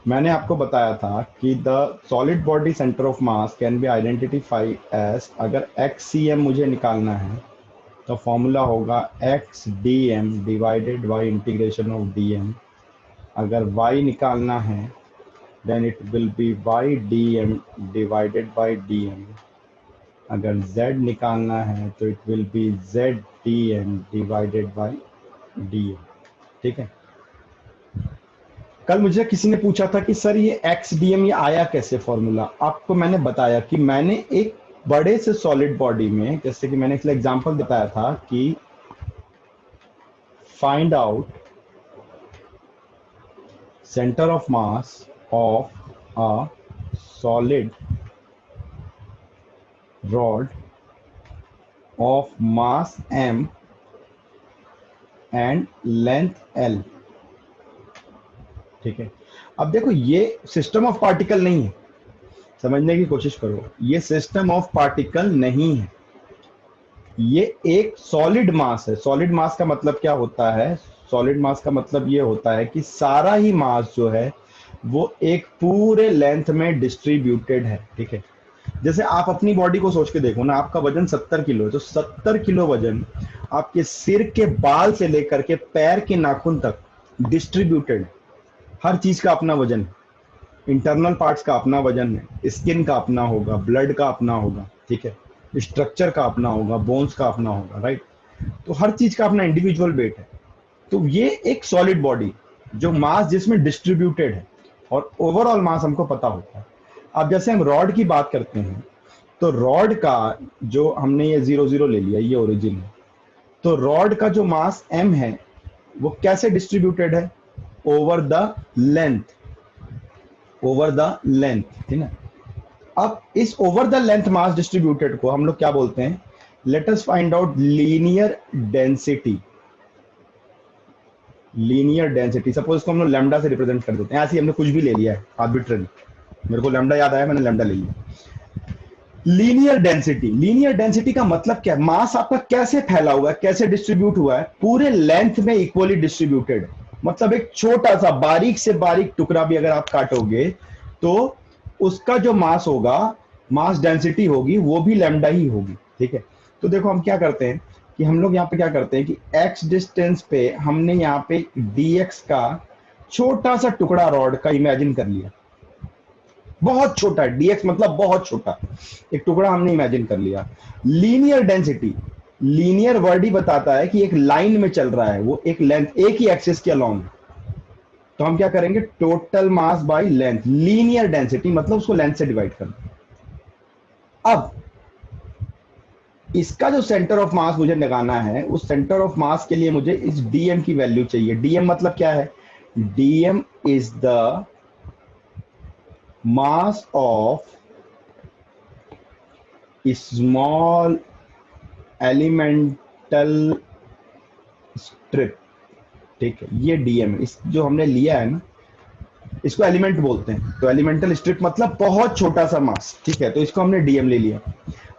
मैंने आपको बताया था कि the solid body centre of mass can be identify as, अगर एक्स सी एम मुझे निकालना है तो फॉर्मूला होगा x d m divided by integration of d m. अगर वाई निकालना है then it will be y d m divided by d m. अगर z निकालना है तो it will be z d m divided by d m. ठीक है। कल मुझे किसी ने पूछा था कि सर ये एक्स डी एम ये आया कैसे फॉर्मूला। आपको मैंने बताया कि मैंने एक बड़े से सॉलिड बॉडी में, जैसे कि मैंने इसलिए एग्जांपल बताया था कि find out centre of mass of a solid rod of mass m and length l। ठीक है। अब देखो ये सिस्टम ऑफ पार्टिकल नहीं है, समझने की कोशिश करो, ये सिस्टम ऑफ पार्टिकल नहीं है, ये एक सॉलिड मास है। सॉलिड मास का मतलब क्या होता है? सॉलिड मास का मतलब ये होता है कि सारा ही मास जो है वो एक पूरे लेंथ में डिस्ट्रीब्यूटेड है। ठीक है। जैसे आप अपनी बॉडी को सोच के देखो ना, आपका वजन 70 किलो है, तो 70 किलो वजन आपके सिर के बाल से लेकर के पैर के नाखून तक डिस्ट्रीब्यूटेड। हर चीज का अपना वजन है, इंटरनल पार्ट्स का अपना वजन है, स्किन का अपना होगा, ब्लड का अपना होगा, ठीक है, स्ट्रक्चर का अपना होगा, बोन्स का अपना होगा, राइट। तो हर चीज का अपना इंडिविजुअल वेट है। तो ये एक सॉलिड बॉडी जो मास जिसमें डिस्ट्रीब्यूटेड है और ओवरऑल मास हमको पता होता है। अब जैसे हम रॉड की बात करते हैं तो रॉड का जो हमने ये 0 0 ले लिया, ये ओरिजिन है, तो रॉड का जो मास m है वो कैसे डिस्ट्रीब्यूटेड है? Over the length, over the length, ठीक है। अब इस over the length mass distributed को हम लोग क्या बोलते हैं? Let us find out linear density. Linear density, suppose इसको हम लोग लैम्डा से रिप्रेजेंट कर देते हैं। ऐसे ही हमने कुछ भी ले लिया है आर्बिट्रेरी, मेरे को लैम्डा याद आया, मैंने लैम्डा ले लिया। लीनियर डेंसिटी, लीनियर डेंसिटी का मतलब क्या है? मास आपका कैसे फैला हुआ है, कैसे डिस्ट्रीब्यूट हुआ है? पूरे लेंथ में इक्वली डिस्ट्रीब्यूटेड। मतलब एक छोटा सा बारीक से बारीक टुकड़ा भी अगर आप काटोगे तो उसका जो मास होगा, मास डेंसिटी होगी, वो भी लैम्डा ही होगी। ठीक है। तो देखो हम क्या करते हैं कि हम लोग यहाँ पे क्या करते हैं कि x डिस्टेंस पे हमने यहाँ पे dx का छोटा सा टुकड़ा रॉड का इमेजिन कर लिया। बहुत छोटा, dx मतलब बहुत छोटा एक टुकड़ा हमने इमेजिन कर लिया। लीनियर डेंसिटी, लीनियर वर्ड ही बताता है कि एक लाइन में चल रहा है, वो एक लेंथ, एक ही एक्सिस के अलोंग। तो हम क्या करेंगे? Total mass by length. Linear density मतलब उसको लेंथ से डिवाइड करना। अब इसका जो सेंटर ऑफ मास मुझे लगाना है, उस सेंटर ऑफ मास के लिए मुझे इस dm की वैल्यू चाहिए। dm मतलब क्या है? dm is the mass of small elemental strip. ठीक है, ये dm है। इस जो हमने लिया है ना, इसको एलिमेंट बोलते हैं। तो एलिमेंटल स्ट्रिप मतलब बहुत छोटा सा मास। ठीक है, तो इसको हमने dm ले लिया।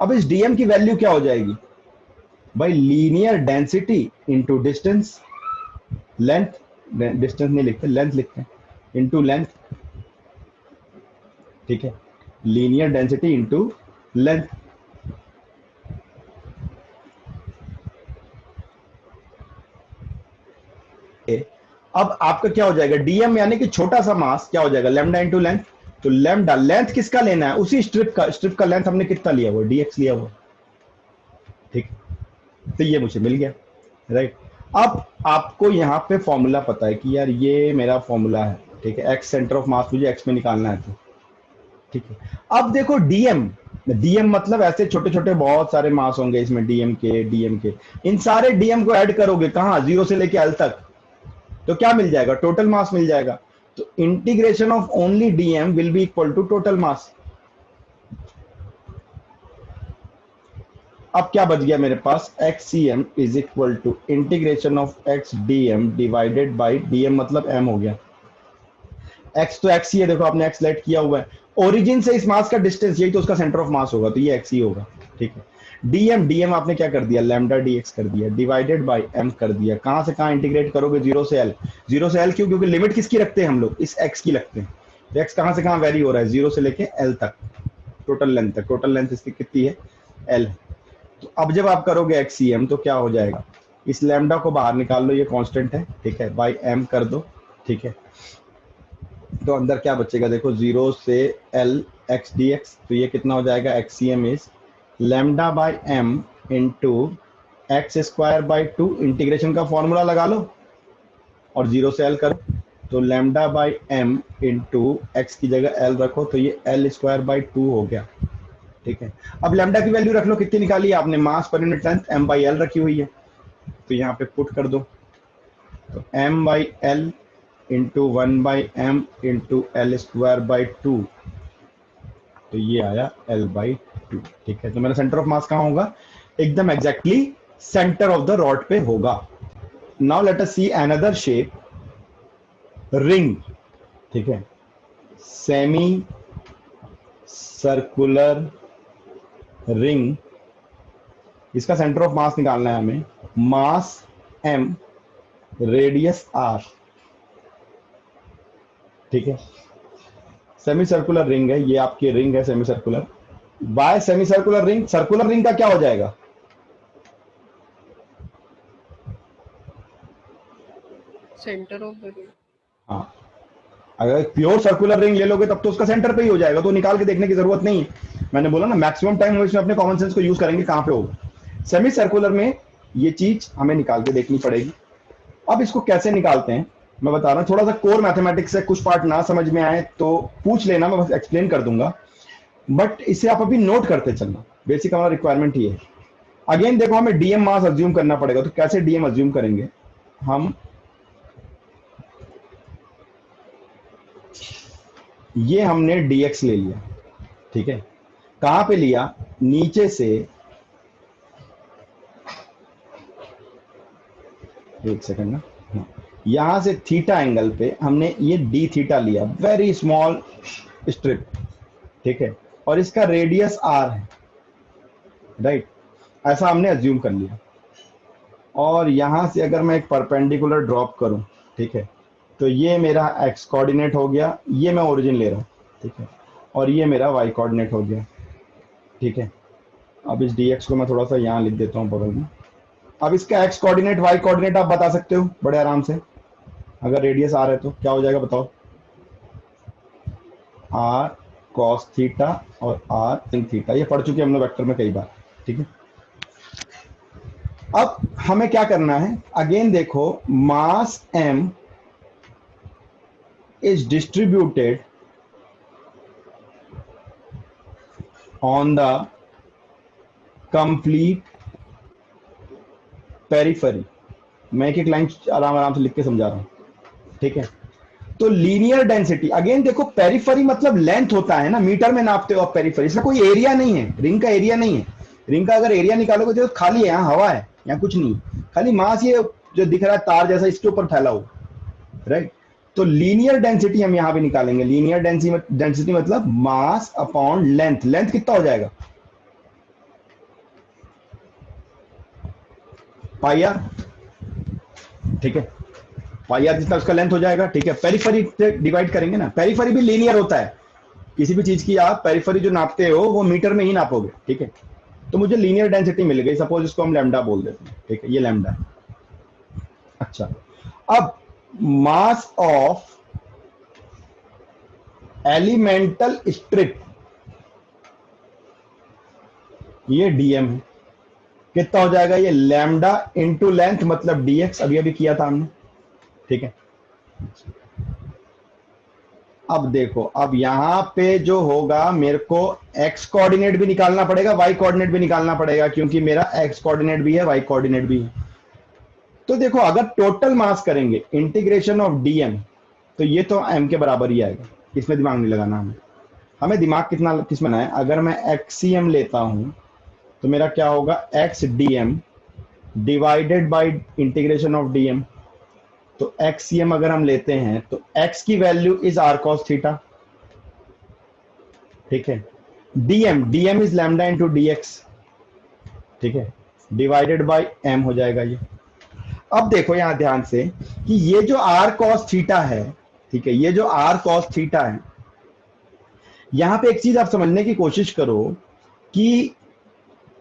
अब इस dm की वैल्यू क्या हो जाएगी भाई? Linear density into distance, length, distance नहीं लिखते, लेंथ लिखते हैं, इंटू लेंथ। ठीक है, लीनियर डेंसिटी इंटू लेंथ। अब आपका क्या हो जाएगा? डीएम यानी कि छोटा सा मास क्या हो जाएगा? Lambda into length. तो लैम्डा लेंथ किसका लेना है? उसी स्ट्रिप का। स्ट्रिप का लेंथ हमने कितना लिया हुआ? dx लिया हुआ। ठीक, तो ये मुझे मिल गया, राइट। अब आपको यहाँ पे फॉर्मूला पता है कि यार ये मेरा फॉर्मूला है, ठीक है, एक्स सेंटर ऑफ मास मुझे एक्स में निकालना है। तो ठीक है, अब देखो डीएम, डीएम मतलब ऐसे छोटे छोटे बहुत सारे मास होंगे इसमें, डीएम के इन सारे डीएम को ऐड करोगे कहाँ? 0 से लेके एल तक, तो क्या मिल जाएगा? टोटल मास मिल जाएगा। तो integration of only DM will be equal to total mass. अब क्या बच गया मेरे पास? XCM is equal to integration of x d m divided by DM, मतलब m हो गया। x तो x ही है, देखो आपने x लेट किया हुआ है। ओरिजिन से इस मास का डिस्टेंस, यही तो उसका सेंटर ऑफ मास होगा, तो ये x ही होगा। ठीक है, डीएम आपने क्या कर दिया? लैम्डा dx कर दिया, डिवाइडेड बाई m कर दिया। कहां से कहां इंटीग्रेट करोगे? 0 से l। 0 से l क्यों? क्योंकि लिमिट किसकी रखते हैं हम लोग? इस x की रखते हैं। तो एक्स कहां से कहां वेरी हो रहा है, 0 से लेके एल तक, टोटल लेंथ तक। टोटल लेंथ इसकी कितनी है, एल। तो अब जब आप करोगे एक्सीएम तो क्या हो जाएगा, इस लैम्डा को बाहर निकाल लो, ये कांस्टेंट है, ठीक है, बाई एम कर दो, ठीक है। तो अंदर क्या बचेगा, देखो 0 से एल एक्स डी एक्स, तो ये कितना हो जाएगा, x cm is lambda by m into x square by 2, integration का फॉर्मूला लगा लो और 0 से एल करो, तो lambda by m into x की जगह एल रखो, तो ये एल स्क्वायर बाई 2 हो गया, ठीक है। अब लैम्डा की वैल्यू रख लो, कितनी निकाली आपने, mass per unit length m by L रखी हुई है, तो यहाँ पे पुट कर दो, तो m by l into 1 by m into l square by 2, तो ये आया एल बाई 2, ठीक है। तो मेरा सेंटर ऑफ मास कहाँ होगा, एकदम exactly centre of the rod पे होगा। Now let us see another shape, ring, ठीक है, सेमी सर्कुलर रिंग, इसका सेंटर ऑफ मास निकालना है हमें, मास m, रेडियस r, ठीक है। सेमी सर्कुलर रिंग है, ये आपकी रिंग है semi circular, bye semi circular ring, circular ring का क्या हो जाएगा, सेंटर ऑफ द रिंग। हाँ, अगर प्योर सर्कुलर रिंग ले लोगे तब तो उसका सेंटर पे ही हो जाएगा, तो निकाल के देखने की जरूरत नहीं है। मैंने बोला ना मैक्सिमम टाइम हम इसमें अपने कॉमन सेंस को यूज करेंगे, कहां पे होगा। सेमी सर्कुलर में ये चीज हमें निकाल के देखनी पड़ेगी। अब इसको कैसे निकालते हैं मैं बता रहा हूं, थोड़ा सा कोर मैथमेटिक्स से कुछ पार्ट ना समझ में आए तो पूछ लेना, मैं बस एक्सप्लेन कर दूंगा, बट इसे आप अभी नोट करते चलना, बेसिक हमारा रिक्वायरमेंट ही है। अगेन देखो हमें डीएम मास अज्यूम करना पड़ेगा, तो कैसे डीएम अज्यूम करेंगे हम, ये हमने dx ले लिया, ठीक है, कहां पे लिया, नीचे से, एक सेकंड ना, यहां से थीटा एंगल पे हमने ये डी थीटा लिया, वेरी स्मॉल स्ट्रिप, ठीक है, और इसका रेडियस r है, राइट, ऐसा हमने अज्यूम कर लिया। और यहां से अगर मैं एक परपेंडिकुलर ड्रॉप करूं, ठीक है, तो ये मेरा x कोऑर्डिनेट हो गया, ये मैं ओरिजिन ले रहा हूं, ठीक है, और ये मेरा y कोऑर्डिनेट हो गया, ठीक है। अब इस dx को मैं थोड़ा सा यहाँ लिख देता हूँ बगल में। अब इसका x कोऑर्डिनेट y कोऑर्डिनेट आप बता सकते हो बड़े आराम से, अगर रेडियस r है तो क्या हो जाएगा बताओ, r cos थीटा और r sin थीटा, ये पढ़ चुके हम लोग वेक्टर में कई बार, ठीक है। अब हमें क्या करना है, अगेन देखो मास m is distributed on the complete periphery, मैं एक लाइन आराम आराम से लिख के समझा रहा हूं, ठीक है। तो लीनियर डेंसिटी, अगेन देखो पेरिफेरी मतलब लेंथ होता है ना, मीटर में नापते हो आप पेरिफेरी, इसमें कोई एरिया नहीं है, रिंग का एरिया नहीं है। रिंग का अगर एरिया निकालोगे तो खाली है, यहाँ हवा है, यहाँ कुछ नहीं, खाली मास ये जो दिख रहा है तार जैसा इसके ऊपर फैला हुआ, राइट। तो लीनियर डेंसिटी हम यहां पे निकालेंगे, लीनियर डेंसिटी मतलब मास अपॉन लेंथ, लेंथ कितना हो जाएगा, पाई आर, ठीक है, पाई आर जितना उसका लेंथ हो जाएगा, ठीक है। पेरिफेरी से डिवाइड करेंगे ना, पेरिफेरी भी लीनियर होता है, किसी भी चीज की आप पेरिफेरी जो नापते हो वो मीटर में ही नापोगे, ठीक है। तो मुझे लीनियर डेंसिटी मिल गई, सपोज इसको हम लैम्डा बोल देते हैं, ठीक है, ये लैम्डा है। अच्छा, अब मास ऑफ एलिमेंटल स्ट्रिप, ये डीएम है, कितना हो जाएगा, ये लैम्डा इंटू लेंथ मतलब डीएक्स, अभी अभी किया था हमने, ठीक है। अब देखो, अब यहां पे जो होगा मेरे को एक्स कोऑर्डिनेट भी निकालना पड़ेगा, वाई कोऑर्डिनेट भी निकालना पड़ेगा, क्योंकि मेरा एक्स कोऑर्डिनेट भी है, वाई कोऑर्डिनेट भी है। तो देखो अगर टोटल मास करेंगे इंटीग्रेशन ऑफ डीएम, तो ये तो एम के बराबर ही आएगा, इसमें दिमाग नहीं लगाना हमें, हमें दिमाग कितना किस में है, अगर मैं एक्सीएम लेता हूं तो मेरा क्या होगा, x DM divided by integration of DM, तो एक्सीएम अगर हम लेते हैं तो एक्स की value is r cos theta, ठीक है, DM is lambda into DX, ठीक है, डिवाइडेड बाय एम हो जाएगा ये। अब देखो यहां ध्यान से कि ये जो आर कॉस थीटा है, ठीक है, ये जो आर कॉस थीटा है, यहां पे एक चीज आप समझने की कोशिश करो कि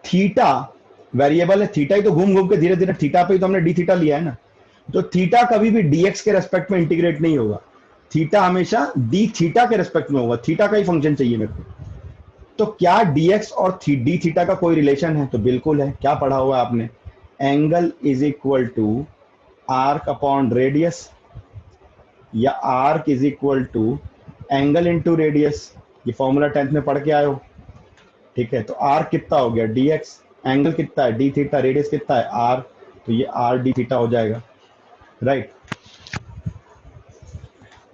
थीटा वेरिएबल है, थीटा ही तो घूम घूम के धीरे धीरे थीटा पे ही तो हमने डी थीटा लिया है ना, तो थीटा कभी भी डीएक्स के रेस्पेक्ट में इंटीग्रेट नहीं होगा, थीटा हमेशा डी थीटा के रेस्पेक्ट में होगा, थीटा का ही फंक्शन चाहिए मेरे को। तो क्या dx और डी थीटा का कोई रिलेशन है? तो बिल्कुल है। क्या पढ़ा हुआ है आपने? Angle is equal to arc upon radius, या arc is equal to angle into radius, ये फॉर्मूला 10th में पढ़ के आए हो, ठीक है। तो आर्क कितना हो गया dx, एंगल कितना है डी थीटा, रेडियस कितना है r, तो ये r डी थीटा हो जाएगा, राइट।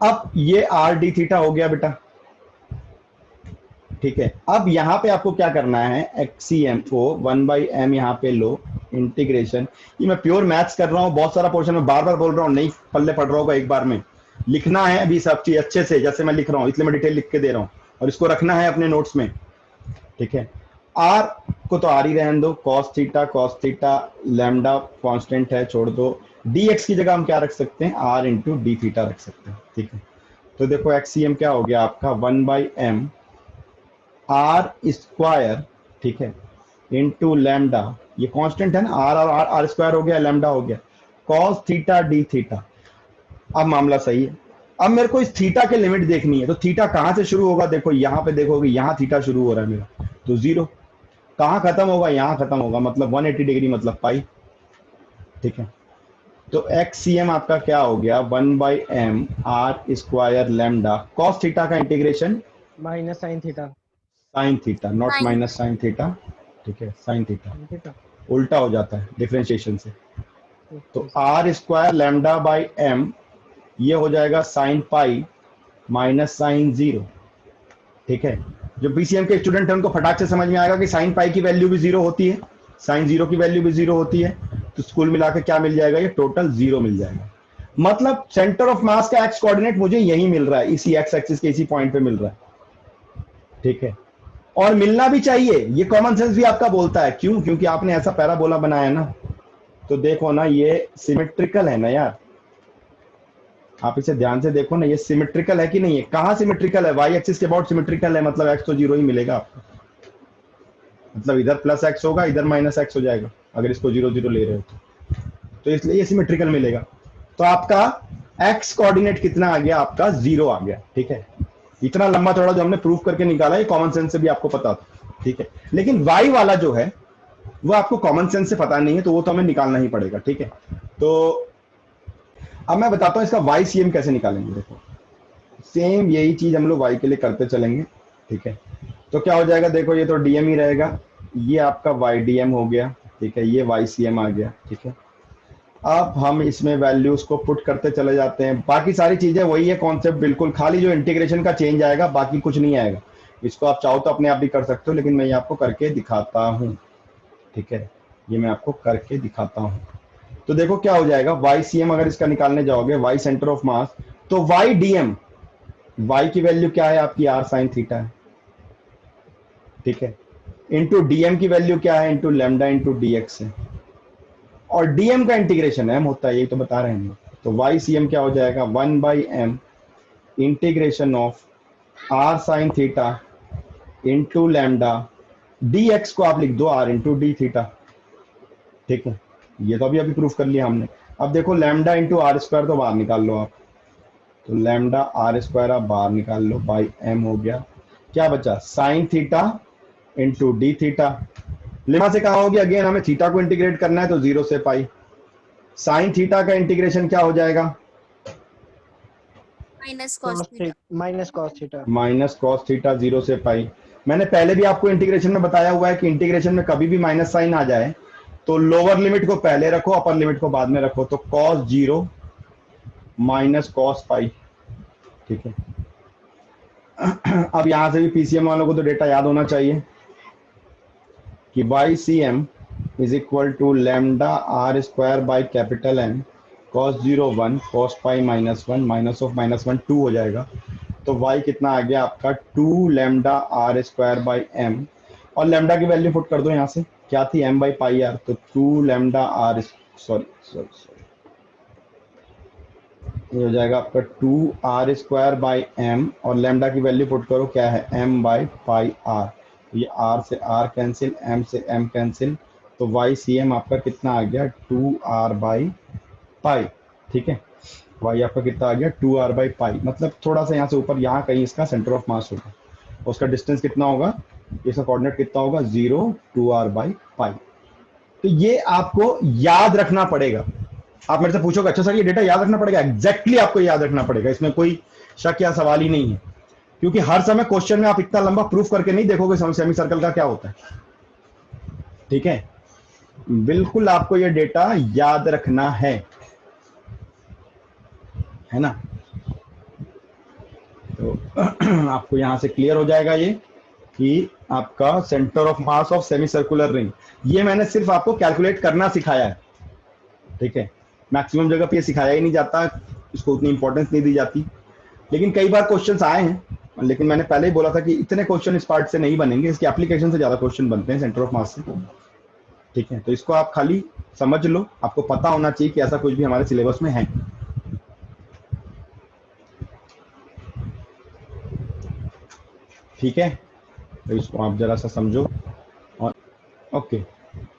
अब ये r डी थीटा हो गया बेटा, ठीक है। अब यहां पे आपको क्या करना है, एक्सीएम को 1/m यहाँ पे लो, इंटीग्रेशन, ये मैं प्योर मैथ्स कर रहा हूँ, बहुत सारा पोर्शन में बार बार बोल रहा हूँ, नहीं पल्ले पढ़ रहा होगा, एक बार में लिखना है अभी सब चीज अच्छे से जैसे मैं लिख रहा हूँ, इसलिए मैं डिटेल लिख के दे रहा हूँ, और इसको रखना है अपने नोट्स में, ठीक है। आर को तो आर ही रहने दो, कॉस थीटा लैम्डा कांस्टेंट है, छोड़ दो। dx की जगह हम क्या रख सकते हैं, r इंटू डी थीटा रख सकते हैं, ठीक है। तो देखो एक्सीएम क्या हो गया आपका, 1/m आर स्क्वायर, ठीक है, इंटू लैम्डा, ये कांस्टेंट है ना, आर और आर स्क्वायर हो गया, लैम्डा हो गया, कॉस थीटा डी थीटा। अब मामला सही है। अब मेरे को इस थीटा के लिमिट देखनी है, तो थीटा कहां से शुरू होगा, देखो यहां पे देखोगे, यहां थीटा शुरू हो रहा है मेरा, तो 0, कहां खत्म होगा, यहां खत्म होगा, मतलब 180 डिग्री, मतलब पाई, ठीक है। तो एक्सीएम आपका क्या हो गया, 1/m r square lambda, cos theta का integration minus sine theta, sine theta, not Sin minus sine theta, ठीक है, साइन थीटा थीटा। उल्टा हो जाता है डिफरेंशिएशन से। तो okay. R square lambda by m, ये हो जाएगा साइन पाई माइनस साइन 0, ठीक है। जो बीसीएम के स्टूडेंट हैं उनको फटाक से समझ में आएगा कि साइन पाई की वैल्यू भी 0 होती है, साइन 0 की वैल्यू भी 0 होती है, तो स्कूल मिला के क्या मिल जाएगा, ये टोटल 0 मिल जाएगा। मतलब सेंटर ऑफ मास का एक्स कोऑर्डिनेट मुझे यही मिल रहा है, इसी एक्स एक्सिस के इसी पॉइंट पे मिल रहा है, ठीक है। और मिलना भी चाहिए, ये कॉमन सेंस भी आपका बोलता है, क्यों, क्योंकि आपने ऐसा पैराबोला बनाया ना, तो देखो ना ये सिमेट्रिकल है ना यार, आप इसे ध्यान से देखो ना, ये सिमेट्रिकल है कि नहीं है, कहां सिमेट्रिकल है, वाई एक्सिस के अबाउट सिमेट्रिकल है, मतलब एक्स तो 0 ही मिलेगा आपको, मतलब इधर प्लस एक्स होगा, इधर माइनस एक्स हो जाएगा, अगर इसको 0 0 ले रहे हो तो इसलिए ये सिमेट्रिकल मिलेगा। तो आपका एक्स कोऑर्डिनेट कितना आ गया, आपका 0 आ गया, ठीक है। इतना लंबा चौड़ा जो हमने प्रूफ करके निकाला, ये कॉमन सेंस से भी आपको पता था, ठीक है। लेकिन वाई वाला जो है वो आपको कॉमन सेंस से पता नहीं है, तो वो तो हमें निकालना ही पड़ेगा, ठीक है। तो अब मैं बताता हूं इसका वाई सीएम कैसे निकालेंगे। देखो सेम यही चीज हम लोग वाई के लिए करते चलेंगे, ठीक है। तो क्या हो जाएगा, देखो ये तो डीएम ही रहेगा, ये आपका वाई डीएम हो गया, ठीक है, ये वाई सीएम आ गया, ठीक है। अब हम इसमें वैल्यूज को पुट करते चले जाते हैं, बाकी सारी चीजें वही है, कॉन्सेप्ट बिल्कुल, खाली जो इंटीग्रेशन का चेंज आएगा, बाकी कुछ नहीं आएगा। इसको आप चाहो तो अपने आप भी कर सकते हो, लेकिन मैं ये आपको करके दिखाता हूँ, ठीक है, ये मैं आपको करके दिखाता हूँ। तो देखो क्या हो जाएगा, वाई सीएम अगर इसका निकालने जाओगे, वाई सेंटर ऑफ मास, तो वाई डीएम, वाई की वैल्यू क्या है आपकी, आर साइन थीटा है, ठीक है, इंटू डीएम की वैल्यू क्या है, इंटू लैम्डा इंटू डीएक्स है, और डीएम का इंटीग्रेशन एम होता है, यही तो बता रहे हैं। तो वाई सीएम क्या हो जाएगा, 1/m integration of r sine theta into lambda, dx को आप लिख दो r इंटू डी थीटा, ठीक है। ये तो अभी अभी प्रूफ कर लिया हमने। अब देखो लैम्डा इंटू आर स्क्वायर तो बाहर निकाल लो आप, तो लैम्डा आर स्क्वायर आप बाहर निकाल लो, बाई एम हो गया, क्या बचा, sign theta into D theta, lima से कहा होगी, अगेन हमें थीटा को इंटीग्रेट करना है, तो 0 से पाई, साइन थीटा का इंटीग्रेशन क्या हो जाएगा, minus cos theta. Minus cos theta, minus cos theta, 0 से पाई। मैंने पहले भी आपको इंटीग्रेशन में बताया हुआ है कि इंटीग्रेशन में कभी भी माइनस साइन आ जाए तो लोअर लिमिट को पहले रखो, अपर लिमिट को बाद में रखो, तो कॉस 0 माइनस कॉस पाई, ठीक है। अब यहां से भी पीसीएम वालों को तो डेटा याद होना चाहिए कि by c m is equal to lambda r square by capital m cos 0 1 cos pi minus 1 minus of minus 1 2 हो जाएगा। तो y कितना आ गया आपका, 2 lambda r square by m, और लैम्डा की वैल्यू पुट कर दो यहाँ से, क्या थी, m बाई पाई आर, तो 2 लैम्डा आर, सॉरी ये हो जाएगा आपका 2r² बाई एम, और लैम्डा की वैल्यू पुट करो, क्या है m बाई पाई आर। ये r से r कैंसिल, m से m कैंसिल, तो YCM आपका कितना आ गया 2r बाई पाई। ठीक है, y आपका कितना आ गया 2r बाई पाई, मतलब थोड़ा सा यहाँ से ऊपर, यहाँ कहीं इसका सेंटर ऑफ मास होगा। उसका डिस्टेंस कितना होगा, इसका कोऑर्डिनेट कितना होगा 0 2r बाई पाई। तो ये आपको याद रखना पड़ेगा। आप मेरे से पूछोगे अच्छा सर ये डेटा याद रखना पड़ेगा, एग्जैक्टली आपको याद रखना पड़ेगा, इसमें कोई शक या सवाल ही नहीं है, क्योंकि हर समय क्वेश्चन में आप इतना लंबा प्रूफ करके नहीं देखोगे सेमी सर्कल का क्या होता है। ठीक है, बिल्कुल आपको ये डेटा याद रखना है ना। तो आपको यहां से क्लियर हो जाएगा ये कि आपका centre of mass of semi circular ring, ये मैंने सिर्फ आपको कैलकुलेट करना सिखाया है। ठीक है, मैक्सिमम जगह पे ये सिखाया ही नहीं जाता, इसको उतनी इंपॉर्टेंस नहीं दी जाती, लेकिन कई बार क्वेश्चंस आए हैं, लेकिन मैंने पहले ही बोला था कि इतने क्वेश्चन इस पार्ट से नहीं बनेंगे, इसके एप्लीकेशन से ज्यादा क्वेश्चन बनते हैं सेंटर ऑफ मास से। ठीक है, तो इसको आप खाली समझ लो, आपको पता होना चाहिए कि ऐसा कुछ भी हमारे सिलेबस में है। ठीक है, तो इसको आप जरा सा समझो। और ओके,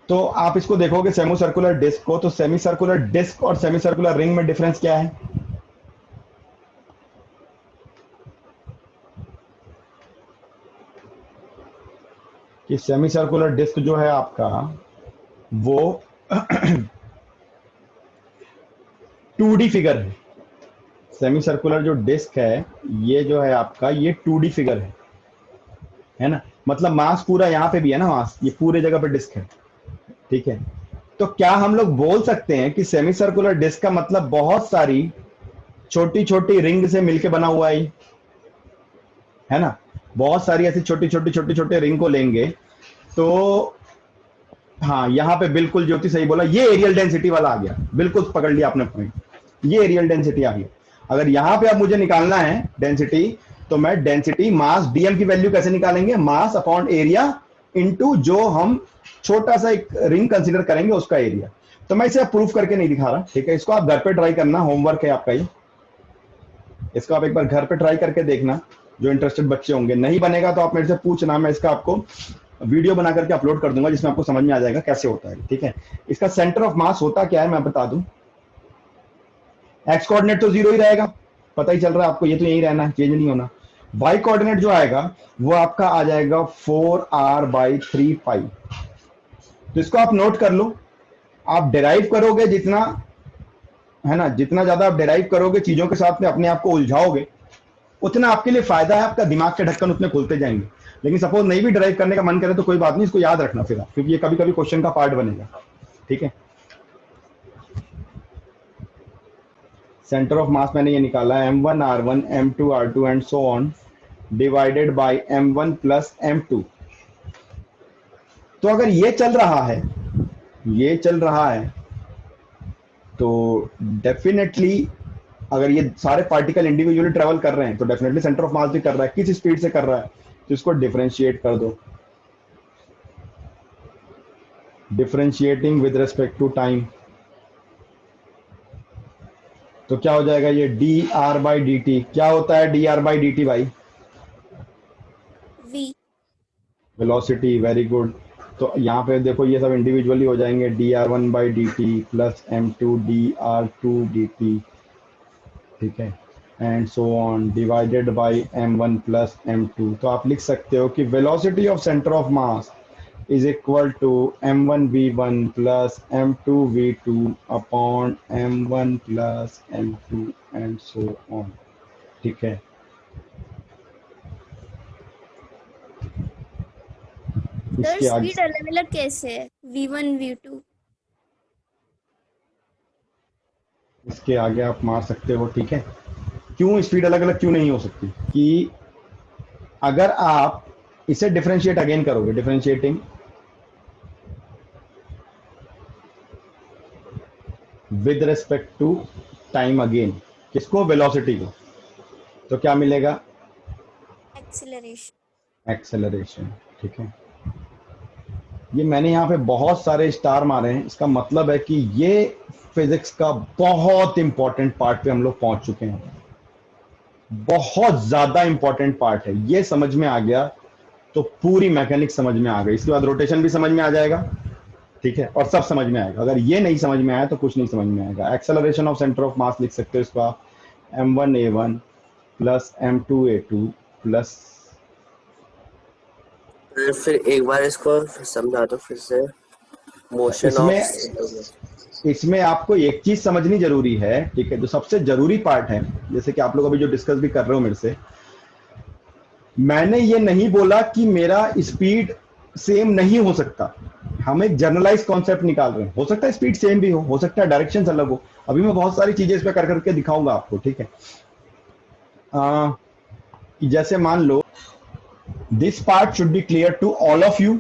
तो आप इसको देखोगे सेमी सर्कुलर डिस्क को, तो सेमी सर्कुलर डिस्क और सेमी सर्कुलर रिंग में डिफरेंस क्या है? कि सेमी सर्कुलर डिस्क जो है आपका वो 2D फिगर है। सेमी सर्कुलर जो डिस्क है ये जो है आपका ये 2D फिगर है ना, मतलब मास पूरा यहाँ पे भी है ना, मास ये पूरे जगह पे डिस्क है। ठीक है, तो क्या हम लोग बोल सकते हैं कि सेमी सर्कुलर डिस्क का मतलब बहुत सारी छोटी छोटी रिंग से मिलके बना हुआ है ना, बहुत सारी ऐसी छोटी छोटे रिंग को लेंगे तो हाँ, यहाँ पे बिल्कुल ज्योति सही बोला, ये एरियल डेंसिटी वाला आ गया, बिल्कुल पकड़ लिया आपने पॉइंट, ये एरियल डेंसिटी आ गई। अगर यहाँ पे अब मुझे निकालना है डेंसिटी, तो मैं डेंसिटी मास डीएम की वैल्यू कैसे निकालेंगे, मास अपॉन एरिया इनटू जो हम छोटा सा एक रिंग कंसीडर करेंगे उसका एरिया। तो मैं इसे प्रूफ करके नहीं दिखा रहा, ठीक है, इसको आप घर पे ट्राई करना, होमवर्क है आपका ये, इसको आप एक बार घर पे ट्राई करके देखना, जो इंटरेस्टेड बच्चे होंगे। नहीं बनेगा तो आप मेरे से पूछना, मैं इसका आपको वीडियो बना करके अपलोड कर दूंगा जिसमें आपको समझ में आ जाएगा कैसे होता है। ठीक है, इसका सेंटर ऑफ मास होता क्या है मैं बता दूं, एक्स कोऑर्डिनेट तो 0 ही रहेगा, पता ही चल रहा है आपको, ये तो यही रहना है, चेंज नहीं होना। वाई कोऑर्डिनेट जो आएगा वो आपका आ जाएगा 4r बाई 3 पाई। तो इसको आप नोट कर लो, आप डिराइव करोगे जितना है ना, जितना ज्यादा आप डिराइव करोगे चीजों के साथ में अपने आप को उलझाओगे, उतना आपके लिए फायदा है, आपका दिमाग के ढक्कन उतने खुलते जाएंगे। लेकिन सपोज नहीं भी ड्राइव करने का मन करे तो कोई बात नहीं, इसको याद रखना फिर आप, क्योंकि ये कभी कभी क्वेश्चन का पार्ट बनेगा। ठीक है, सेंटर ऑफ मास मैंने ये निकाला m1 r1 m2 r2 and so on divided by m1 plus m2। तो अगर ये चल रहा है, ये चल रहा है, तो डेफिनेटली अगर ये सारे पार्टिकल इंडिविजुअली ट्रेवल कर रहे हैं तो डेफिनेटली सेंटर ऑफ मास भी कर रहा है, किस स्पीड से कर रहा है, तो इसको डिफरेंशिएट कर दो, differentiating with respect to time, तो क्या हो जाएगा ये dr बाई डी टी। क्या होता है dr बाई डी टी भाई? v velocity, very good. तो यहाँ पे देखो ये सब इंडिविजुअली हो जाएंगे, dr1 by D T plus m2 dr2 D T, ठीक है, and so on divided by m1 plus m2। तो आप लिख सकते हो कि velocity of centre of mass is equal to m1 v1 plus m2 v2 upon m1 plus m2 and so on। ठीक है, सर इसके आगे स्पीड अलग अलग कैसे है, v1 v2? इसके आगे आप मार सकते हो। ठीक है, क्यों स्पीड अलग अलग क्यों नहीं हो सकती, कि अगर आप इसे डिफरेंशिएट अगेन करोगे, differentiating with respect to time again, किसको, वेलोसिटी को, तो क्या मिलेगा, एक्सेलरेशन। एक्सेलरेशन। ठीक है, ये मैंने यहाँ पे बहुत सारे स्टार मारे हैं, इसका मतलब है कि ये फिजिक्स का बहुत इंपॉर्टेंट पार्ट पे हम लोग पहुंच चुके हैं, बहुत ज्यादा इंपॉर्टेंट पार्ट है। ये समझ में आ गया तो पूरी मैकेनिक्स समझ में आ गई, इसके बाद रोटेशन भी समझ में आ जाएगा, ठीक है, और सब समझ में आएगा। अगर ये नहीं समझ में आया तो कुछ नहीं समझ में आएगा। एक्सेलरेशन ऑफ सेंटर ऑफ मास लिख सकते हो इसको आप m1a1 प्लस m2a2 प्लस, फिर एक बार इसको समझा दो फिर से, मोशन इसमें ऑफ। इसमें आपको एक चीज समझनी जरूरी है, ठीक है, जो सबसे जरूरी पार्ट है, जैसे कि आप लोग अभी जो डिस्कस भी कर रहे हो मेरे से, मैंने ये नहीं बोला कि मेरा स्पीड सेम नहीं हो सकता, हम एक जनरलाइज कॉन्सेप्ट निकाल रहे हैं। हो सकता है स्पीड सेम भी हो सकता है डायरेक्शन अलग हो। अभी मैं बहुत सारी चीजें इस पे कर करके दिखाऊंगा आपको, ठीक है। जैसे मान लो this part should be clear to all of you,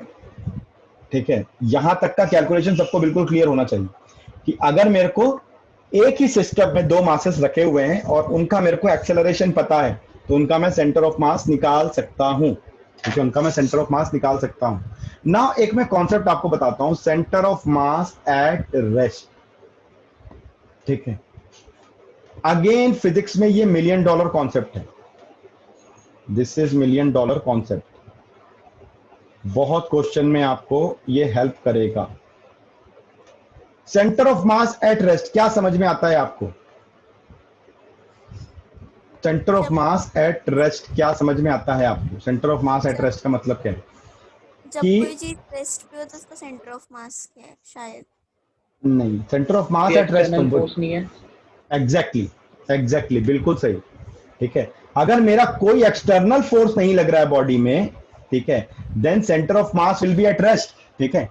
ठीक है, यहां तक का कैलकुलेशन सबको बिल्कुल क्लियर होना चाहिए कि अगर मेरे को एक ही सिस्टम में दो मासेस रखे हुए हैं और उनका मेरे को एक्सेलरेशन पता है तो उनका मैं सेंटर ऑफ मास निकाल सकता हूं, ठीक है, उनका मैं सेंटर ऑफ मास निकाल सकता हूं ना। एक मैं कॉन्सेप्ट आपको बताता हूं, centre of mass at rest, ठीक है। अगेन फिजिक्स में ये $1 मिलियन कॉन्सेप्ट है, दिस इज $1 मिलियन कॉन्सेप्ट। बहुत क्वेश्चन में आपको ये हेल्प करेगा। Centre of mass at rest क्या समझ में आता है आपको? Centre of mass at rest क्या समझ में आता है आपको? Centre of mass at rest का मतलब क्या है? जब कि कोई चीज रेस्ट पे हो तो उसका सेंटर ऑफ मास क्या है शायद? नहीं, centre of mass at rest force नहीं है। एग्जैक्टली बिल्कुल सही, ठीक है। अगर मेरा कोई एक्सटर्नल फोर्स नहीं लग रहा है बॉडी में, ठीक है, then centre of mass will be at rest, ठीक है।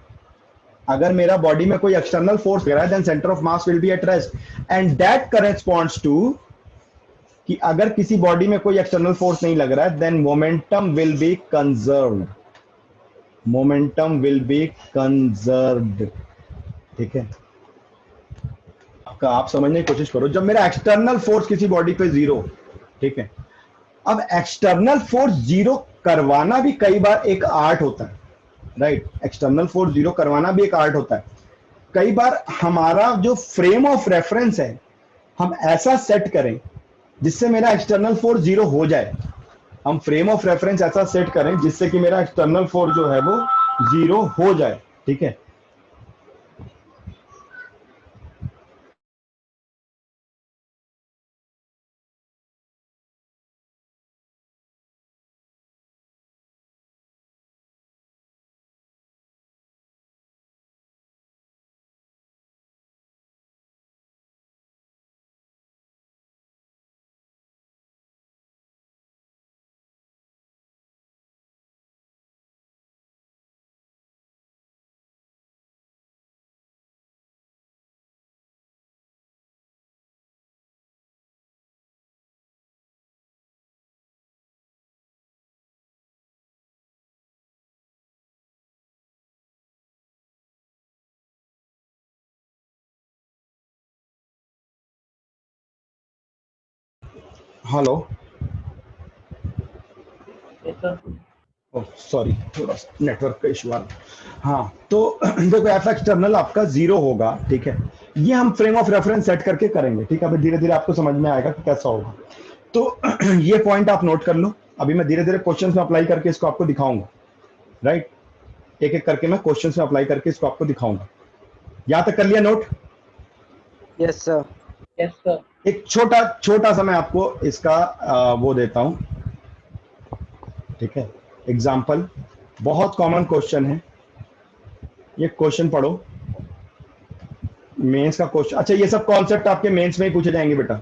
अगर मेरा बॉडी में कोई एक्सटर्नल फोर्स लग रहा है then centre of mass will be at rest, and that corresponds to कि अगर किसी बॉडी में कोई एक्सटर्नल फोर्स नहीं लग रहा है then momentum will be conserved, momentum will be conserved, ठीक है। आप समझने की कोशिश करो, जब मेरा एक्सटर्नल फोर्स किसी बॉडी पे जीरो, ठीक है, अब एक्सटर्नल फोर्स जीरो करवाना भी कई बार एक आर्ट होता है, राइट। एक्सटर्नल फोर्स जीरो करवाना भी एक आर्ट होता है। कई बार हमारा जो फ्रेम ऑफ रेफरेंस है हम ऐसा सेट करें जिससे मेरा एक्सटर्नल फोर्स जीरो हो जाए, हम फ्रेम ऑफ रेफरेंस ऐसा सेट करें जिससे कि मेरा एक्सटर्नल फोर्स जो है वो जीरो हो जाए, ठीक है। हेलो, सॉरी थोड़ा सा नेटवर्क का इशू आ रहा। हाँ, तो देखो ऐसा एक्सटर्नल आपका जीरो होगा, ठीक है, ये हम फ्रेम ऑफ रेफरेंस सेट करके करेंगे, ठीक है। अभी धीरे धीरे आपको समझ में आएगा कि कैसा होगा। तो ये पॉइंट आप नोट कर लो, अभी मैं धीरे धीरे क्वेश्चन में अप्लाई करके इसको आपको दिखाऊंगा, राइट। एक एक करके मैं क्वेश्चन में अप्लाई करके इसको आपको दिखाऊंगा। यहां तक कर लिया note? Yes sir. Yes sir. एक छोटा छोटा सा मैं आपको इसका वो देता हूं, ठीक है, एग्जाम्पल। बहुत कॉमन क्वेश्चन है ये, क्वेश्चन पढ़ो, मेंस का क्वेश्चन। अच्छा, ये सब कॉन्सेप्ट आपके मेंस में ही पूछे जाएंगे बेटा,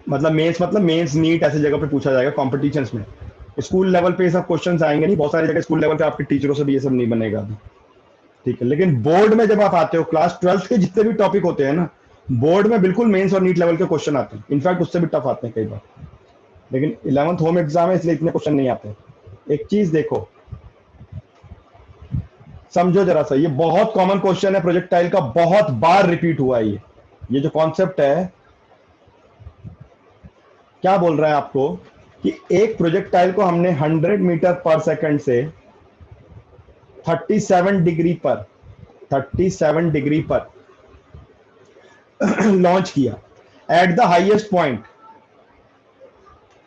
मतलब मेंस नीट ऐसी जगह पे पूछा जाएगा कॉम्पिटिशन्स में। स्कूल लेवल पे ये सब क्वेश्चंस आएंगे नहीं, बहुत सारी जगह स्कूल लेवल पे आपके टीचरों से भी ये सब नहीं बनेगा अभी, ठीक है। लेकिन बोर्ड में जब आप आते हो, क्लास 12th के जितने भी टॉपिक होते हैं ना, बोर्ड में बिल्कुल मेंस और नीट लेवल के क्वेश्चन आते हैं, इनफैक्ट उससे भी टफ आते हैं कई बार। लेकिन 11th होम एग्जाम है इसलिए इतने क्वेश्चन नहीं आते। एक चीज देखो, समझो जरा सा, ये बहुत कॉमन क्वेश्चन है प्रोजेक्टाइल का, बहुत बार रिपीट हुआ है ये जो कॉन्सेप्ट है। क्या बोल रहा है आपको कि एक प्रोजेक्टाइल को हमने 100 मीटर पर सेकंड से 37 डिग्री पर लॉन्च किया। एट द हाईएस्ट पॉइंट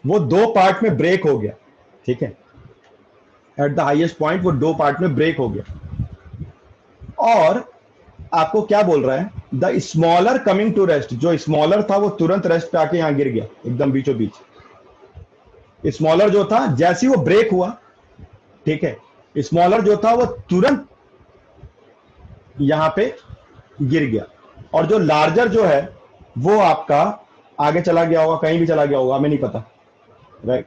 वो दो पार्ट में ब्रेक हो गया, ठीक है, एट द हाईएस्ट पॉइंट वो दो पार्ट में ब्रेक हो गया। और आपको क्या बोल रहा है, the smaller coming to rest, जो स्मॉलर था वो तुरंत रेस्ट पे आके यहां गिर गया एकदम बीचों बीच। स्मॉलर जो था जैसे ही वो ब्रेक हुआ, ठीक है, स्मॉलर जो था वो तुरंत यहां पे गिर गया, और जो लार्जर जो है वो आपका आगे चला गया होगा, कहीं भी चला गया होगा, हमें नहीं पता, राइट।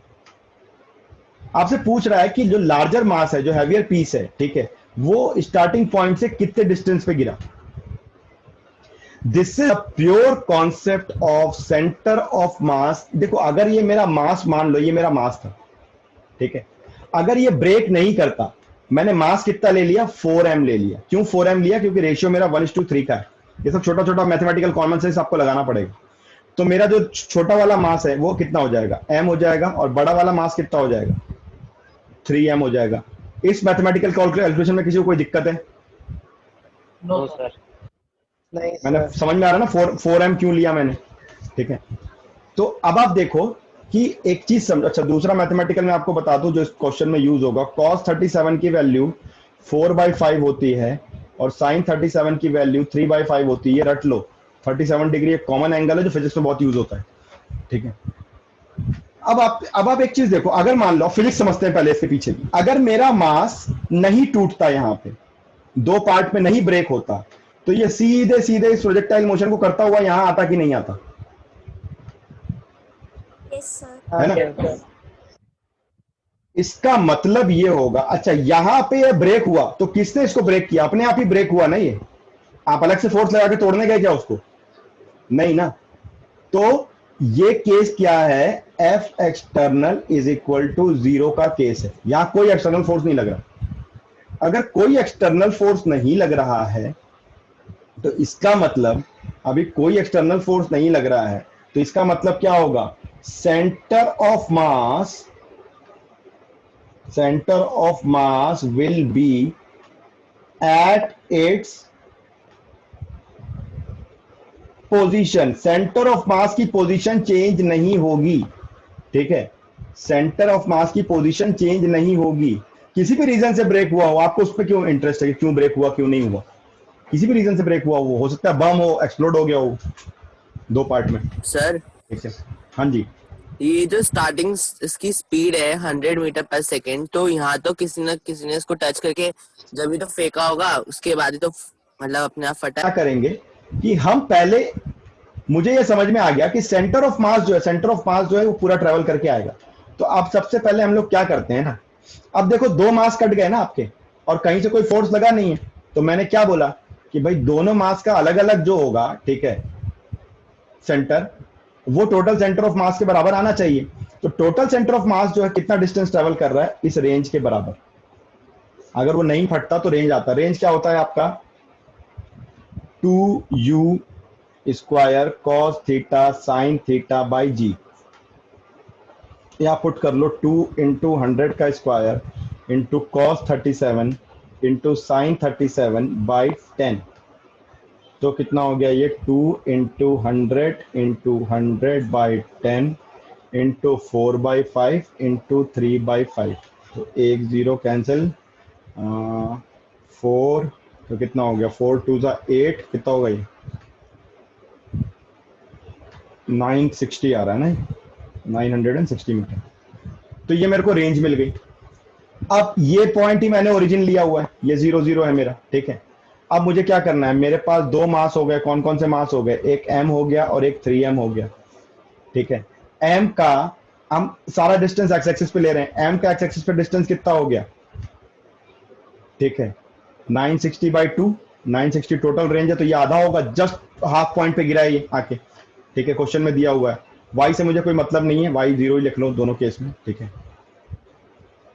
आपसे पूछ रहा है कि जो लार्जर मास है, जो हैवियर पीस है, ठीक है, वो स्टार्टिंग पॉइंट से कितने डिस्टेंस पे गिरा। This is a pure concept of centre of मास। देखो अगर ये मेरा मास, मान लो ये मेरा मास था, ठीक है, अगर ये ब्रेक नहीं करता, मैंने मास कितना ले लिया, 4m ले लिया। क्यों 4m लिया, क्योंकि रेशियो मेरा 1:3 का है। ये सब छोटा छोटा मैथमेटिकल कॉमन सेंस आपको लगाना पड़ेगा। तो मेरा जो छोटा वाला मास है वो कितना हो जाएगा, m हो जाएगा, और बड़ा वाला मास कितना हो जाएगा, 3m हो जाएगा। इस मैथमेटिकल कैलकुलेशन में किसी को कोई दिक्कत है? No sir. नहीं मैंने सर। समझ में आ रहा ना 4m क्यों लिया मैंने, ठीक है। तो अब आप देखो कि एक चीज समझ, अच्छा दूसरा मैथमेटिकल में आपको बता दूं जो इस क्वेश्चन में यूज होगा, cos 37 की वैल्यू 4/5 होती है और sin 37 की वैल्यू 3/5 होती है। ये रट लो, 37 डिग्री एक कॉमन एंगल है जो फिजिक्स में बहुत यूज होता है, ठीक है। अब आप एक चीज देखो, अगर मान लो, फिजिक्स समझते हैं पहले इसके पीछे भी, अगर मेरा मास नहीं टूटता, यहां पे दो पार्ट में नहीं ब्रेक होता, तो ये सीधे सीधे इस प्रोजेक्टाइल मोशन को करता हुआ यहां आता कि नहीं आता, यस सर। है ना। इसका मतलब ये होगा, अच्छा यहां पे ये ब्रेक हुआ तो किसने इसको ब्रेक किया, अपने आप ही ब्रेक हुआ ना, ये आप अलग से फोर्स लगा के तोड़ने गए क्या उसको, नहीं ना। तो ये केस क्या है, F external is equal to 0 का केस है। यहां कोई एक्सटर्नल फोर्स नहीं लग रहा। अगर कोई एक्सटर्नल फोर्स नहीं लग रहा है तो इसका मतलब, अभी कोई एक्सटर्नल फोर्स नहीं लग रहा है तो इसका मतलब क्या होगा, centre of mass will be at its position. Centre of मास की पोजीशन चेंज नहीं होगी, ठीक है, सेंटर ऑफ मास की पोजीशन चेंज नहीं होगी। किसी भी रीजन से ब्रेक हुआ हो, आपको उस पर क्यों इंटरेस्ट है कि क्यों ब्रेक हुआ क्यों नहीं हुआ, किसी भी रीजन से ब्रेक हुआ हो सकता है बम हो, एक्सप्लोड हो गया हो दो पार्ट में, सर ठीक है। हाँ जी, ये जो स्टार्टिंग इसकी स्पीड है 100 मीटर पर सेकेंड, तो यहाँ तो किसी न किसी ने इसको टच करके जब भी तो फेंका होगा, उसके बाद ही तो मतलब अपने आप फटा। क्या करेंगे कि हम पहले, मुझे ये समझ में आ गया कि सेंटर ऑफ मास जो है वो पूरा ट्रेवल करके आएगा। तो अब सबसे पहले हम लोग क्या करते हैं ना, अब देखो दो मास कट गए ना आपके, और कहीं से कोई फोर्स लगा नहीं है, तो मैंने क्या बोला कि भाई दोनों मास का अलग अलग जो होगा, ठीक है, सेंटर, वो टोटल सेंटर ऑफ मास के बराबर आना चाहिए। तो टोटल सेंटर ऑफ मास जो है कितना डिस्टेंस ट्रेवल कर रहा है, इस रेंज के बराबर। अगर वो नहीं फटता तो रेंज आता, रेंज क्या होता है आपका, 2u square cos theta sin theta by g. या पुट कर लो 2 इंटू 100 का square into cos 37 into sin 37 by 10। तो कितना हो गया ये, 2 इंटू 100 बाई 10 इंटू 4/5 इंटू 3/5। तो 1 0 कैंसिल, 4, तो कितना हो गया, 4 2 8, कितना होगा ये, 960 आ रहा है ना, 960 मीटर। तो ये मेरे को रेंज मिल गई। अब ये पॉइंट ही मैंने ओरिजिन लिया हुआ है, ये 0 0 है मेरा, ठीक है। अब मुझे क्या करना है, मेरे पास दो मास हो गए, कौन कौन से मास हो गए, एक m हो गया और एक 3m हो गया, ठीक है। m का हम सारा डिस्टेंस एक्स एक्सिस पे ले रहे हैं, m का एक्स एक्सिस पे डिस्टेंस कितना हो गया, ठीक है, 960/2, 960 टोटल रेंज है, तो ये आधा होगा, जस्ट हाफ पॉइंट पे गिरा है ये आके, ठीक है, क्वेश्चन में दिया हुआ है। y से मुझे कोई मतलब नहीं है, y 0 ही लिख लो दोनों केस में, ठीक है,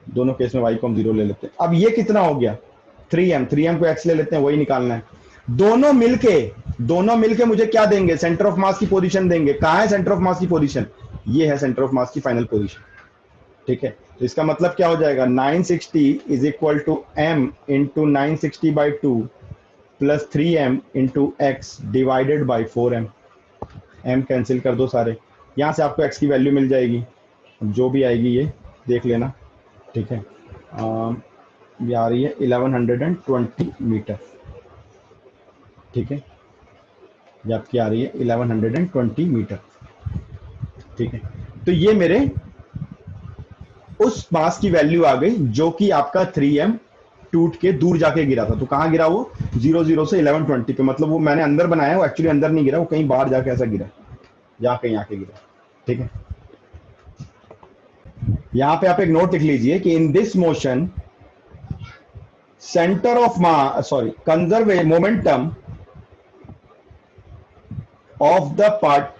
दोनों केस में y को हम 0 ले लेते हैं। अब ये कितना हो गया, 3m को x ले लेते हैं, वही निकालना है। दोनों मिलके मुझे क्या देंगे, सेंटर ऑफ मास की पोजीशन देंगे। कहां है सेंटर ऑफ मास की पोजीशन, ये है सेंटर ऑफ मास की फाइनल पोजीशन। ठीक है, तो इसका मतलब क्या हो जाएगा, 960 is equal to m into 960/2 plus 3m into x divided by 4m। m cancel कर दो सारे, यहाँ से आपको x की वैल्यू मिल जाएगी, जो भी आएगी ये देख लेना। ठीक है, ये आ रही है 1120 मीटर। ठीक है, ये आपकी आ रही है 1120 मीटर। ठीक है, तो ये मेरे उस मास की वैल्यू आ गई जो कि आपका 3m टूट के दूर जाके गिरा था। तो कहाँ गिरा वो, 00 से 1120 पे, मतलब वो मैंने अंदर बनाया, वो एक्चुअली अंदर नहीं गिरा, वो कहीं बाहर जाके ऐसा गिरा, या कहीं आके गिरा। ठीक है, यहां पे आप एक नोट लिख लीजिए कि in this motion centre of mass, sorry, conserve momentum of the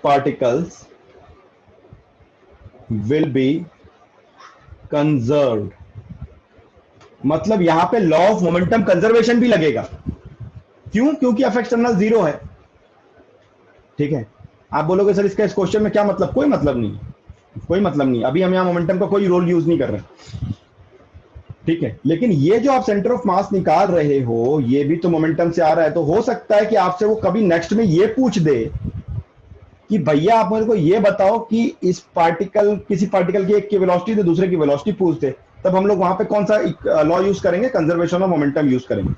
particles will be conserved. मतलब यहां पे लॉ ऑफ मोमेंटम कंजर्वेशन भी लगेगा। क्यों, क्योंकि एफ एक्सटर्नल 0 है। ठीक है, आप बोलोगे सर इसका इस क्वेश्चन में क्या मतलब, कोई मतलब नहीं, कोई मतलब नहीं, अभी हम यहां मोमेंटम का कोई रोल यूज नहीं कर रहे। ठीक है, लेकिन ये जो आप सेंटर ऑफ मास निकाल रहे हो, ये भी तो मोमेंटम से आ रहा है। तो हो सकता है कि आपसे वो कभी नेक्स्ट में ये पूछ दे कि भैया आप मेरे को ये बताओ कि इस पार्टिकल, किसी पार्टिकल की एक की वेलोसिटी तो दूसरे की वेलोसिटी पूछ दे, तब हम लोग वहां पे कौन सा लॉ यूज करेंगे, कंजर्वेशन ऑफ मोमेंटम यूज करेंगे।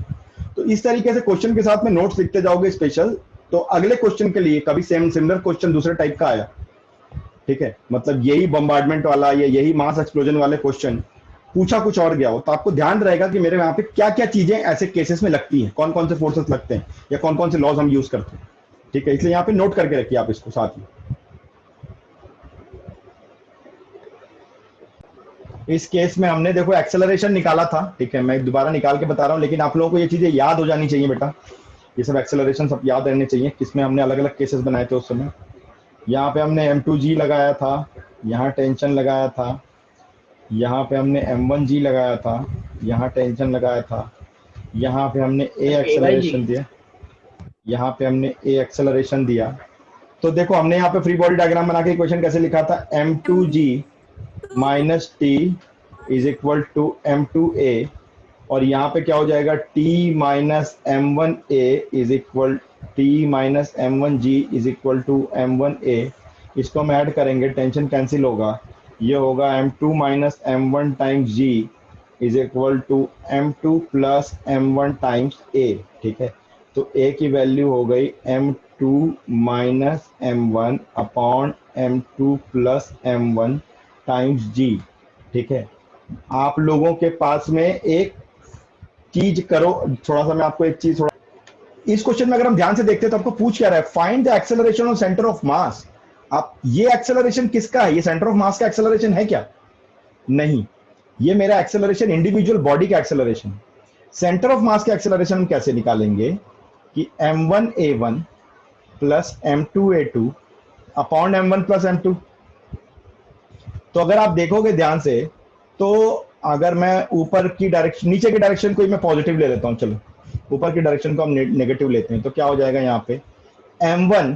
तो इस तरीके से क्वेश्चन के साथ में नोट्स लिखते जाओगे स्पेशल, तो अगले क्वेश्चन के लिए कभी सेम सिमिलर क्वेश्चन दूसरे टाइप का आया, ठीक है, मतलब यही बम्बार्डमेंट वाला या यही मास एक्सप्लोजन वाले क्वेश्चन पूछा कुछ और गया हो, तो आपको ध्यान रहेगा कि मेरे यहाँ पे क्या क्या चीजें ऐसे केसेस में लगती हैं, कौन कौन से फोर्सेस लगते हैं या कौन कौन से लॉज हम यूज करते हैं। ठीक है, इसलिए यहाँ पे नोट करके रखिए आप इसको साथ में। इस केस में हमने देखो एक्सेलरेशन निकाला था। ठीक है, मैं दोबारा निकाल के बता रहा हूँ, लेकिन आप लोगों को ये चीजें याद हो जानी चाहिए बेटा, ये सब एक्सेलरेशन सब याद रहने चाहिए, किसमें हमने अलग अलग केसेस बनाए थे उस समय। यहाँ पे हमने m2g लगाया था, यहाँ टेंशन लगाया था, यहाँ पे हमने m1g लगाया था, यहाँ टेंशन लगाया था, यहाँ पे हमने a एक्सेलरेशन दिया, यहाँ पे हमने a एक्सेलरेशन दिया। तो देखो हमने यहाँ पे फ्री बॉडी डायग्राम बना के इक्वेशन कैसे लिखा था, m2g minus t is equal to m2a, और यहाँ पे क्या हो जाएगा, t minus m1a is equal t minus m1g is equal to m1a। इसको हम ऐड करेंगे, टेंशन कैंसिल होगा, ये होगा m2 minus m1 times g is equal to m2 plus m1 times a। ठीक है, तो a की वैल्यू हो गई m2 minus m1 upon m2 plus m1 times g। ठीक है, आप लोगों के पास में एक चीज करो, थोड़ा सा मैं आपको एक चीज, थोड़ा इस क्वेश्चन में अगर हम ध्यान से देखते हैं तो आपको पूछ क्या रहा है, find the acceleration of centre of मास। आप ये एक्सेलरेशन किसका है, ये सेंटर ऑफ मास का एक्सेलरेशन है क्या, नहीं, ये मेरा एक्सेलरेशन इंडिविजुअल बॉडी का एक्सेलरेशन। सेंटर ऑफ मास का एक्सेलरेशन हम कैसे निकालेंगे कि m1a1 plus m2a2 upon m1 plus m2। तो अगर आप देखोगे ध्यान से, तो अगर मैं ऊपर की डायरेक्शन, नीचे की डायरेक्शन को ही मैं पॉजिटिव ले लेता हूं, चलो ऊपर की डायरेक्शन को हम नेगेटिव लेते हैं, तो क्या हो जाएगा यहाँ पे m1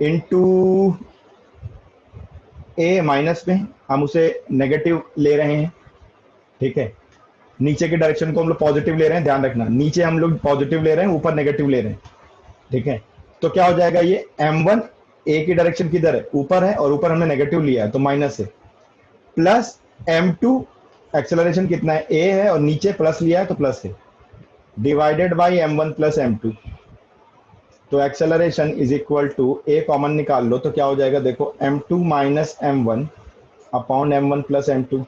इंटू ए माइनस में, हम उसे नेगेटिव ले रहे हैं। ठीक है, नीचे की डायरेक्शन को हम लोग पॉजिटिव ले रहे हैं, ध्यान रखना, नीचे हम लोग पॉजिटिव ले रहे हैं, ऊपर नेगेटिव ले रहे हैं। ठीक है, तो क्या हो जाएगा, ये m1 ए की डायरेक्शन किधर है, ऊपर है, और ऊपर हमने नेगेटिव लिया है तो माइनस है, प्लस m2 एक्सेलरेशन कितना है, a है, और नीचे प्लस लिया है तो प्लस है, divided by m1 plus m2। तो acceleration is equal to a common निकाल लो, तो क्या हो जाएगा, देखो m2 minus m1 upon m1 plus m2।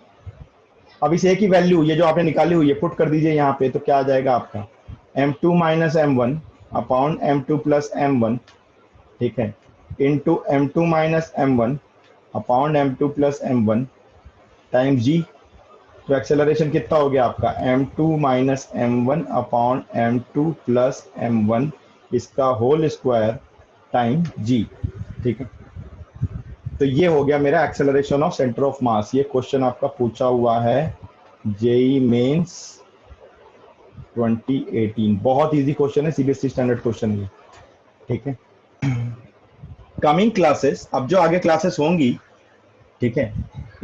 अब इस a की वैल्यू, ये जो आपने निकाली हुई है, पुट कर दीजिए यहाँ पे, तो क्या आ जाएगा आपका m2 minus m1 upon m2 plus m1। ठीक है, into m2 minus m1 upon m2 plus m1 times g। तो एक्सेलरेशन कितना हो गया आपका, m2 minus m1 upon m2 plus m1 इसका होल स्क्वायर टाइम g। ठीक है, तो ये हो गया मेरा एक्सेलरेशन ऑफ सेंटर ऑफ मास। ये क्वेश्चन आपका पूछा हुआ है जेई मेंस 2018, बहुत इजी क्वेश्चन है, सीबीएसई स्टैंडर्ड क्वेश्चन है। ठीक है, कमिंग क्लासेस, अब जो आगे क्लासेस होंगी, ठीक है,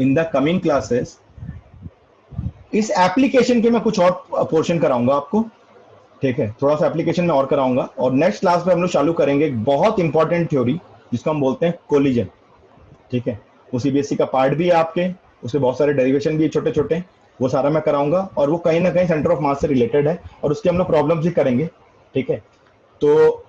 इन द कमिंग क्लासेस इस एप्लीकेशन के मैं कुछ और पोर्शन कराऊंगा आपको, ठीक है, थोड़ा सा एप्लीकेशन में और कराऊंगा। और नेक्स्ट क्लास में हम लोग चालू करेंगे एक बहुत इंपॉर्टेंट थ्योरी जिसको हम बोलते हैं कोलिजन, ठीक है। वो सीबीएसई का पार्ट भी है आपके, उसके बहुत सारे डेरिवेशन भी है छोटे छोटे, वो सारा मैं कराऊंगा और वो कहीं ना कहीं सेंटर ऑफ मास से रिलेटेड है और उसके हम लोग प्रॉब्लम्स भी करेंगे, ठीक है। तो